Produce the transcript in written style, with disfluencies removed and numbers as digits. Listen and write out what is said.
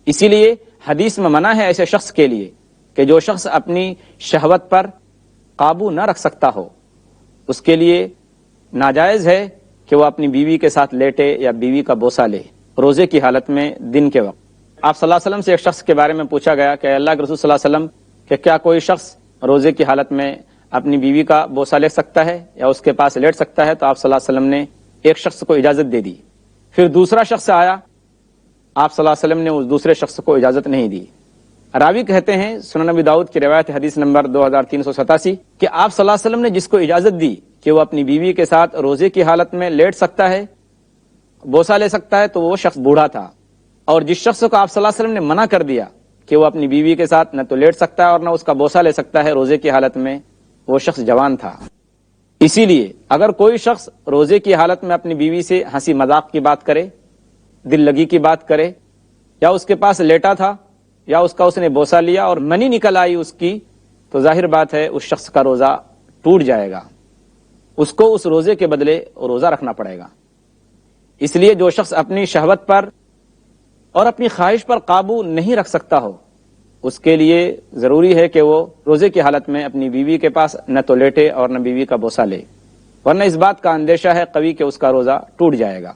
اسی لیے حدیث میں منع ہے ایسے شخص کے لیے کہ جو شخص اپنی شہوت پر قابو نہ رکھ سکتا ہو، اس کے لیے ناجائز ہے کہ وہ اپنی بیوی کے ساتھ لیٹے یا بیوی کا بوسہ لے روزے کی حالت میں دن کے وقت۔ آپ صلی اللہ علیہ وسلم سے ایک شخص کے بارے میں پوچھا گیا کہ اللہ کے رسول صلی اللہ علیہ وسلم کہ کیا کوئی شخص روزے کی حالت میں اپنی بیوی کا بوسہ لے سکتا ہے یا اس کے پاس لیٹ سکتا ہے؟ تو آپ صلی اللہ علیہ وسلم نے ایک شخص کو اجازت دے دی۔ پھر دوسرا شخص آیا، آپ صلی اللہ علیہ وسلم نے اس دوسرے شخص کو اجازت نہیں دی۔ راوی کہتے ہیں، سنن نبی داؤد کی روایت حدیث نمبر 2387، کہ آپ صلی اللہ علیہ وسلم نے جس کو اجازت دی کہ وہ اپنی بیوی کے ساتھ روزے کی حالت میں لیٹ سکتا ہے، بوسہ لے سکتا ہے، تو وہ شخص بوڑھا تھا، اور جس شخص کو آپ صلی اللہ علیہ وسلم نے منع کر دیا کہ وہ اپنی بیوی کے ساتھ نہ تو لیٹ سکتا ہے اور نہ اس کا بوسہ لے سکتا ہے روزے کی حالت میں، وہ شخص جوان تھا۔ اسی لیے اگر کوئی شخص روزے کی حالت میں اپنی بیوی سے ہنسی مذاق کی بات کرے، دل لگی کی بات کرے، یا اس کے پاس لیٹا تھا یا اس نے بوسہ لیا اور منی نکل آئی اس کی، تو ظاہر بات ہے اس شخص کا روزہ ٹوٹ جائے گا، اس کو اس روزے کے بدلے روزہ رکھنا پڑے گا۔ اس لیے جو شخص اپنی شہوت پر اور اپنی خواہش پر قابو نہیں رکھ سکتا ہو، اس کے لیے ضروری ہے کہ وہ روزے کی حالت میں اپنی بیوی کے پاس نہ تو لیٹے اور نہ بیوی کا بوسہ لے، ورنہ اس بات کا اندیشہ ہے قوی کہ اس کا روزہ ٹوٹ جائے گا۔